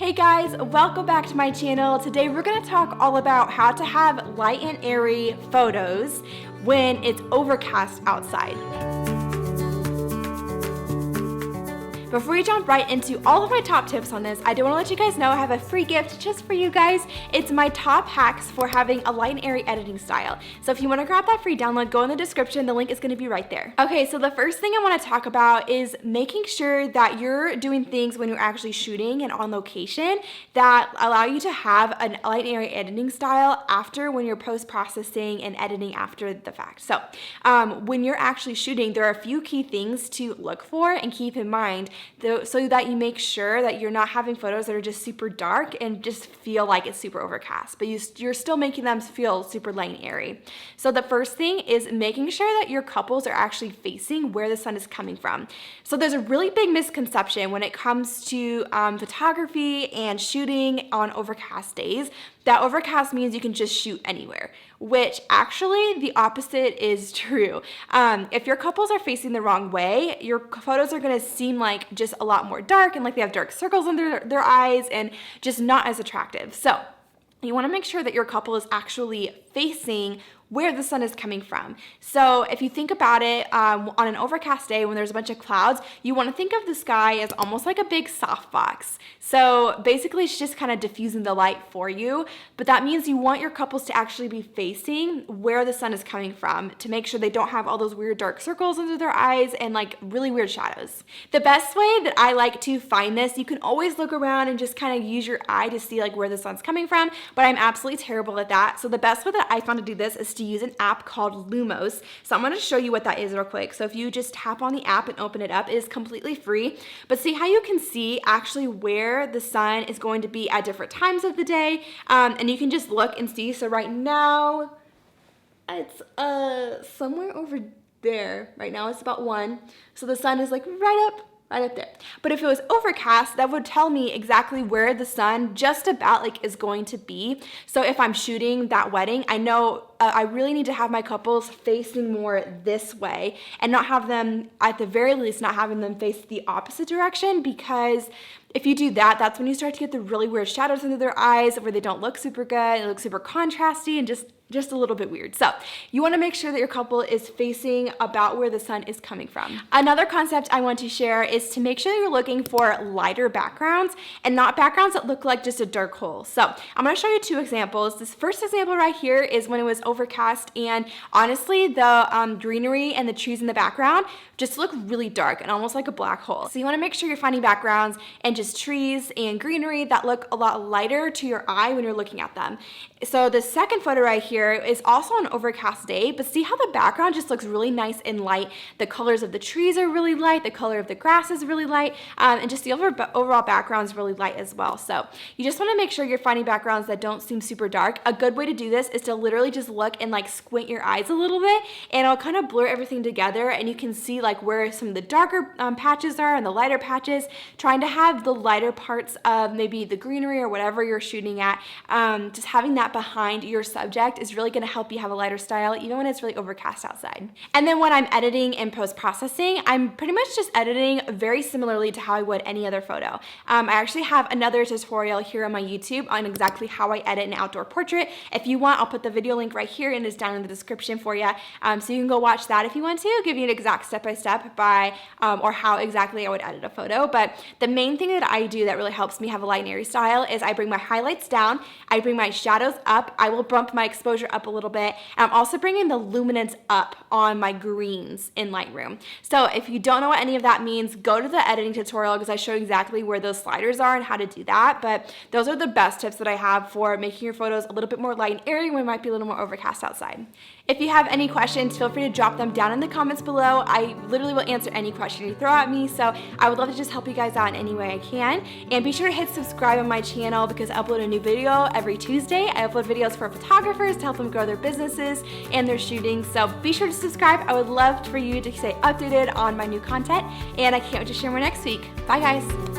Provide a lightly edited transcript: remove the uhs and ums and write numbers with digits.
Hey guys, welcome back to my channel. Today we're going to talk all about how to have light and airy photos when it's overcast outside. Before we jump right into all of my top tips on this, I do want to let you guys know I have a free gift just for you guys. It's my top hacks for having a light and airy editing style. So if you want to grab that free download, go in the description. The link is going to be right there. Okay, so the first thing I want to talk about is making sure that you're doing things when you're actually shooting and on location that allow you to have a light and airy editing style after when you're post-processing and editing after the fact. So when you're actually shooting, there are a few key things to look for and keep in mind so that you make sure that you're not having photos that are just super dark and just feel like it's super overcast, but you're still making them feel super light and airy. So the first thing is making sure that your couples are actually facing where the sun is coming from. So there's a really big misconception when it comes to photography and shooting on overcast days that overcast means you can just shoot anywhere, which actually the opposite is true. If your couples are facing the wrong way, your photos are gonna seem like just a lot more dark and like they have dark circles under their eyes and just not as attractive. So you wanna make sure that your couple is actually facing where the sun is coming from. So if you think about it, on an overcast day when there's a bunch of clouds, you want to think of the sky as almost like a big softbox. So basically it's just kind of diffusing the light for you, but that means you want your couples to actually be facing where the sun is coming from to make sure they don't have all those weird dark circles under their eyes and like really weird shadows. The best way that I like to find this, you can always look around and just kind of use your eye to see like where the sun's coming from, but I'm absolutely terrible at that. So the best way that I found to do this is to use an app called Lumos. So I'm going to show you what that is real quick. So if you just tap on the app and open it up, it is completely free. But see how you can see actually where the sun is going to be at different times of the day. And you can just look and see. So right now, it's somewhere over there. Right now it's about 1. So the sun is like right up there. But if it was overcast, that would tell me exactly where the sun just about like is going to be. So if I'm shooting that wedding, I know I really need to have my couples facing more this way and not have them, at the very least, not having them face the opposite direction, because if you do that, that's when you start to get the really weird shadows under their eyes where they don't look super good, they look super contrasty and just a little bit weird. So you want to make sure that your couple is facing about where the sun is coming from. Another concept I want to share is to make sure that you're looking for lighter backgrounds and not backgrounds that look like just a dark hole. So I'm going to show you 2 examples. This first example right here is when it was overcast, and honestly the greenery and the trees in the background just look really dark and almost like a black hole. So you want to make sure you're finding backgrounds and just trees and greenery that look a lot lighter to your eye when you're looking at them. So the second photo right here is also an overcast day, but see how the background just looks really nice and light. The colors of the trees are really light, the color of the grass is really light, and just the overall background is really light as well. So you just want to make sure you're finding backgrounds that don't seem super dark. A good way to do this is to literally just look and like squint your eyes a little bit, and it'll kind of blur everything together, and you can see like where some of the darker patches are and the lighter patches, trying to have the lighter parts of maybe the greenery or whatever you're shooting at. Just having that behind your subject is really going to help you have a lighter style even when it's really overcast outside. And then when I'm editing and post-processing, I'm pretty much just editing very similarly to how I would any other photo. I actually have another tutorial here on my YouTube on exactly how I edit an outdoor portrait. If you want, I'll put the video link right here and it's down in the description for you. So you can go watch that if you want to, give you an exact step-by-step or how exactly I would edit a photo. But the main thing that I do that really helps me have a light and airy style is I bring my highlights down, I bring my shadows up, I will bump my exposure up a little bit, and I'm also bringing the luminance up on my greens in Lightroom. So if you don't know what any of that means, go to the editing tutorial because I show exactly where those sliders are and how to do that. But those are the best tips that I have for making your photos a little bit more light and airy when it might be a little more overcast outside. If you have any questions, feel free to drop them down in the comments below. I literally will answer any question you throw at me, so I would love to just help you guys out in any way I can. And be sure to hit subscribe on my channel because I upload a new video every Tuesday. I upload videos for photographers to help them grow their businesses and their shooting, so be sure to subscribe. I would love for you to stay updated on my new content, and I can't wait to share more next week. Bye guys.